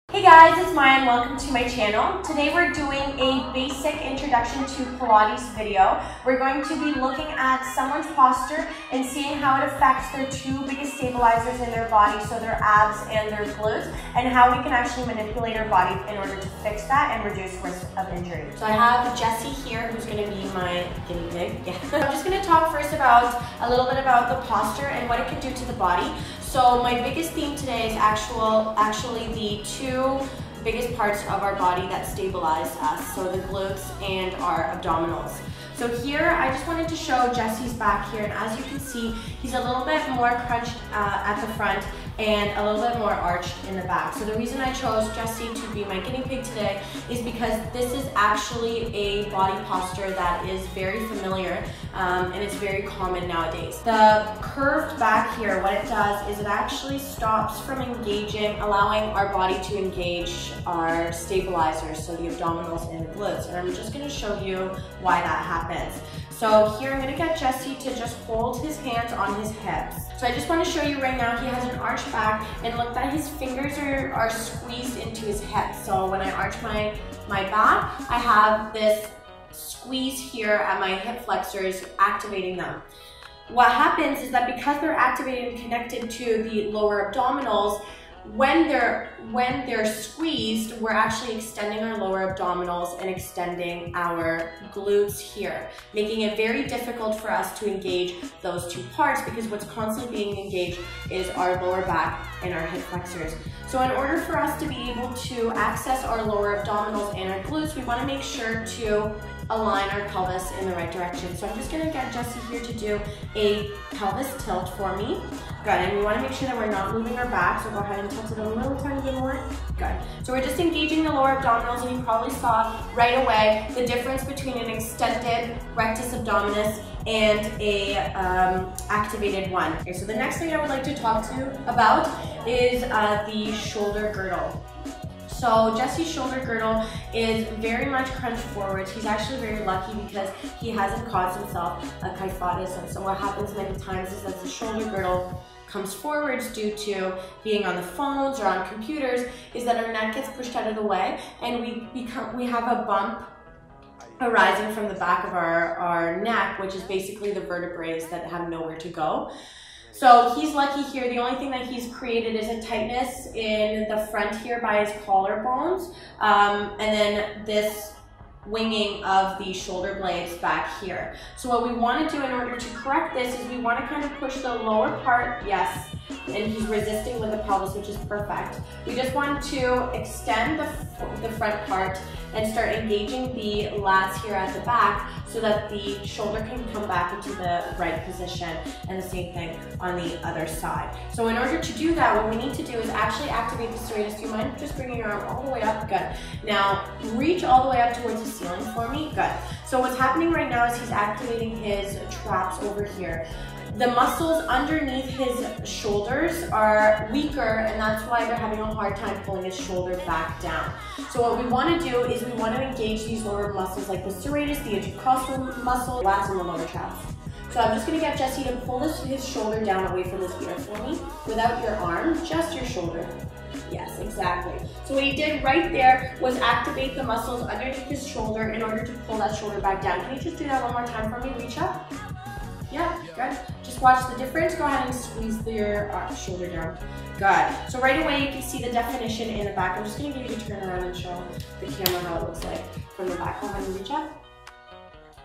Hey guys, it's Maya and welcome to my channel. Today we're doing a basic introduction to Pilates video. We're going to be looking at someone's posture and seeing how it affects their two biggest stabilizers in their body, so their abs and their glutes, and how we can actually manipulate our body in order to fix that and reduce risk of injury. So I have Jessie here who's going to be my guinea pig. Yeah. I'm just going to talk first about a little bit about the posture and what it can do to the body. So my biggest theme today is actually the two biggest parts of our body that stabilize us, so the glutes and our abdominals. So here, I just wanted to show Jessie's back here, and as you can see, he's a little bit more crunched at the front and a little bit more arched in the back. So the reason I chose Jessie to be my guinea pig today is because this is actually a body posture that is very familiar and it's very common nowadays. The curved back here, what it does is it actually stops from engaging, allowing our body to engage our stabilizers, so the abdominals and the glutes. And I'm just going to show you why that happens. So here I'm going to get Jessie to just hold his hands on his hips. So I just want to show you right now, he has an arched back, and look that his fingers are squeezed into his hips. So when I arch my back, I have this squeeze here at my hip flexors, activating them. What happens is that because they're activated and connected to the lower abdominals, when they're squeezed, we're actually extending our lower abdominals and extending our glutes here, making it very difficult for us to engage those two parts, because what's constantly being engaged is our lower back and our hip flexors. So in order for us to be able to access our lower abdominals and our glutes, we want to make sure to align our pelvis in the right direction. So I'm just going to get Jessie here to do a pelvis tilt for me. Good, and we want to make sure that we're not moving our back, so go ahead and tilt it a little tiny bit more. Good. So we're just engaging the lower abdominals, and you probably saw right away the difference between an extended rectus abdominis and a activated one. Okay, so the next thing I would like to talk to you about is the shoulder girdle. So Jessie's shoulder girdle is very much crunched forward. He's actually very lucky because he hasn't caused himself a kyphotis. And so what happens many times is that the shoulder girdle comes forwards due to being on the phones or on computers, is that our neck gets pushed out of the way, and we have a bump arising from the back of our neck, which is basically the vertebrae that have nowhere to go. So he's lucky here. The only thing that he's created is a tightness in the front here by his collarbones, and then this winging of the shoulder blades back here. So what we want to do in order to correct this is we want to kind of push the lower part, yes, and he's resisting with the pelvis, which is perfect. We just want to extend the front part and start engaging the lats here at the back so that the shoulder can come back into the right position, and the same thing on the other side. So in order to do that, what we need to do is actually activate the serratus. Do you mind just bringing your arm all the way up? Good. Now reach all the way up towards the ceiling for me. Good. So what's happening right now is he's activating his traps over here. The muscles underneath his shoulders are weaker, and that's why they're having a hard time pulling his shoulder back down. So what we want to do is we want to engage these lower muscles like the serratus, the intercostal muscle, lats, and the lower traps. So I'm just going to get Jessie to pull his shoulder down away from his ear for me, without your arm, just your shoulder. Yes, exactly. So what he did right there was activate the muscles underneath his shoulder in order to pull that shoulder back down. Can you just do that one more time for me? Reach up. Yeah, good. Just watch the difference. Go ahead and squeeze your shoulder down. Good. So right away you can see the definition in the back. I'm just going to get you to turn around and show the camera how it looks like from the back. Go ahead and reach up.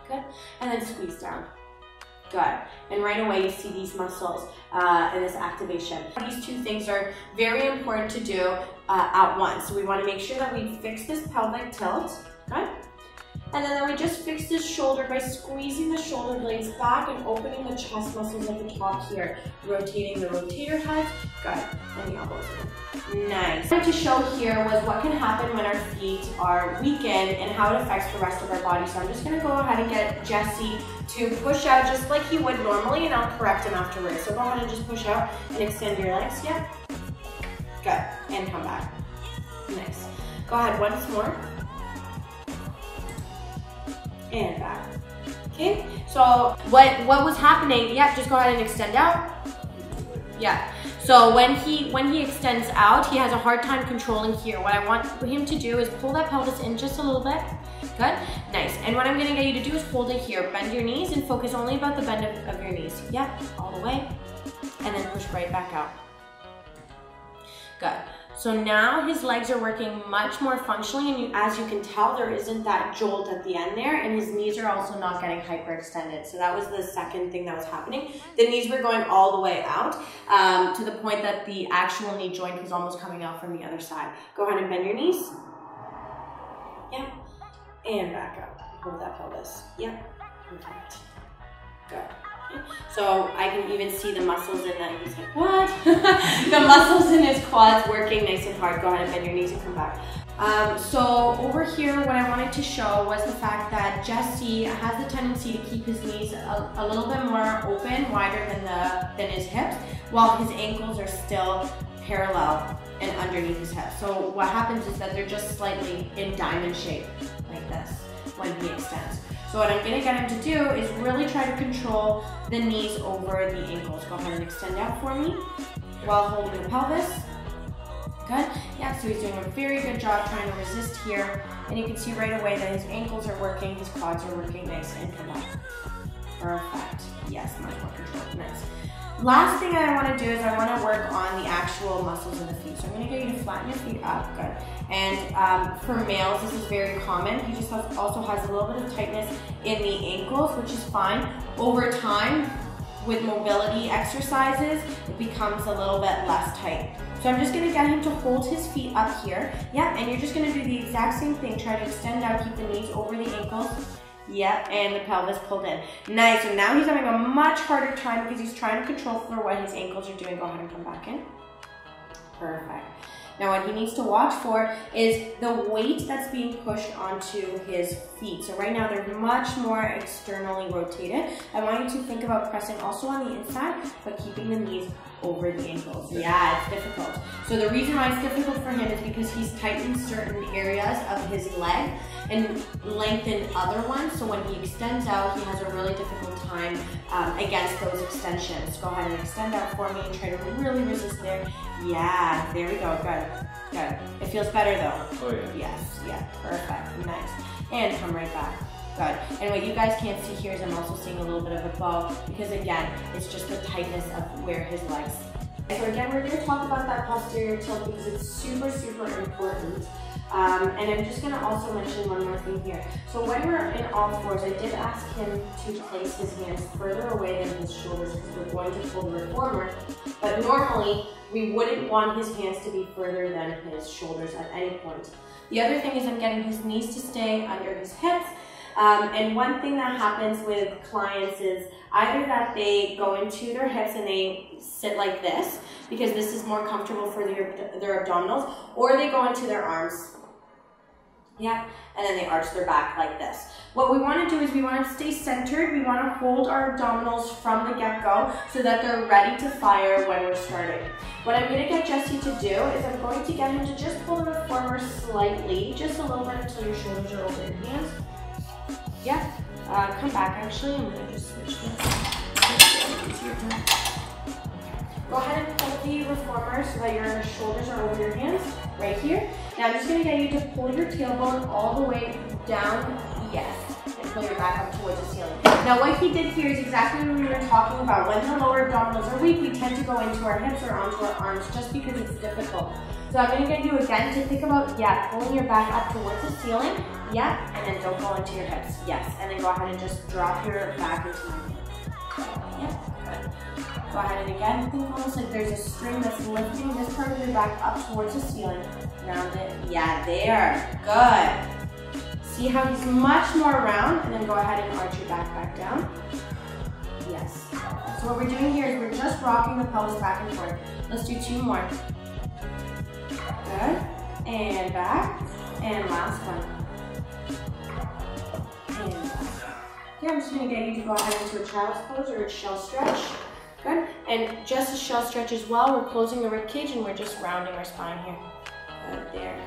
Good. And then squeeze down. Good. And right away you see these muscles and this activation. These two things are very important to do at once. So we want to make sure that we fix this pelvic tilt. Good. And then we just fix this shoulder by squeezing the shoulder blades back and opening the chest muscles at the top here. Rotating the rotator head. Good. And the elbows in. Nice. What I wanted to show here was what can happen when our feet are weakened and how it affects the rest of our body. So I'm just going to go ahead and get Jessie to push out just like he would normally, and I'll correct him afterwards. So go ahead and just push out and extend your legs. Yep. Good. And come back. Nice. Go ahead once more. And back. Okay, so what was happening, yeah, just go ahead and extend out. Yeah, So when he extends out, he has a hard time controlling here. What I want him to do is pull that pelvis in just a little bit. Good, nice. And what I'm gonna get you to do is hold it here. Bend your knees and focus only about the bend of your knees. Yep, all the way. And then push right back out. Good. So now his legs are working much more functionally, and as you can tell, there isn't that jolt at the end there, and his knees are also not getting hyperextended. So that was the second thing that was happening. The knees were going all the way out to the point that the actual knee joint was almost coming out from the other side. Go ahead and bend your knees. Yep. And back up. Hold that pelvis. Yep. Perfect. Good. So I can even see the muscles in that. He's like, what? The muscles in his quads working nice and hard. Go ahead and bend your knees and come back. So over here, what I wanted to show was the fact that Jesse has the tendency to keep his knees a little bit more open, wider than his hips, while his ankles are still parallel and underneath his hips. So what happens is that they're just slightly in diamond shape, like this, when he extends. So what I'm gonna get him to do is really try to control the knees over the ankles. Go ahead and extend out for me while holding the pelvis. Good, yeah, so he's doing a very good job trying to resist here. And you can see right away that his ankles are working, his quads are working nice, and come back. Perfect, yes, much more controlled, nice. Last thing I want to do is I want to work on the actual muscles of the feet. So I'm going to get you to flatten your feet up, good. And for males, this is very common. He just also has a little bit of tightness in the ankles, which is fine. Over time, with mobility exercises, it becomes a little bit less tight. So I'm just going to get him to hold his feet up here. Yeah, and you're just going to do the exact same thing. Try to extend out, keep the knees over the ankles. Yep, and the pelvis pulled in. Nice, so now he's having a much harder time because he's trying to control for what his ankles are doing. Go ahead and come back in. Perfect. Now what he needs to watch for is the weight that's being pushed onto his feet. So right now they're much more externally rotated. I want you to think about pressing also on the inside, but keeping the knees over the ankles. Yeah, it's difficult. So the reason why it's difficult for him is because he's tightened certain areas of his leg and lengthened other ones. So when he extends out, he has a really difficult time against those extensions. Go ahead and extend out for me and try to really resist there. Yeah, there we go, good, good. It feels better though. Oh yeah. Yes, yeah, perfect, nice. And come right back. Good. And what you guys can't see here is I'm also seeing a little bit of a bow because again, it's just the tightness of where his legs. So again, we're going to talk about that posterior tilt because it's super, super important. And I'm just going to also mention one more thing here. So when we're in all fours, I did ask him to place his hands further away than his shoulders because we're going to pull the reformer. But normally, we wouldn't want his hands to be further than his shoulders at any point. The other thing is I'm getting his knees to stay under his hips. And one thing that happens with clients is either that they go into their hips and they sit like this because this is more comfortable for their abdominals, or they go into their arms. Yeah, and then they arch their back like this. What we want to do is we want to stay centered. We want to hold our abdominals from the get-go so that they're ready to fire when we're starting. What I'm going to get Jesse to do is I'm going to get him to just pull the reformer slightly, just a little bit until your shoulders are over your hands. Yeah, come back actually. I'm going to just switch this. Go ahead and pull the reformer so that your shoulders are over your hands, right here. Now I'm just going to get you to pull your tailbone all the way down, yes, and pull your back up towards the ceiling. Now what he did here is exactly what we were talking about. When the lower abdominals are weak, we tend to go into our hips or onto our arms just because it's difficult. So I'm going to get you again to think about, yeah, pulling your back up towards the ceiling, yeah, and then don't go into your hips, yes, and then go ahead and just drop your back into my hands. Yeah, good. Go ahead and again, think almost like there's a string that's lifting this part of your back up towards the ceiling. Round it, yeah, there, good. See how he's much more round, and then go ahead and arch your back down. Yes. So what we're doing here is we're just rocking the pelvis back and forth. Let's do 2 more. Good. And back. And last one. And back. Okay, I'm just going to get you to go ahead into a child's pose or a shell stretch. Good. And just a shell stretch as well. We're closing the rib cage and we're just rounding our spine here. Good, there.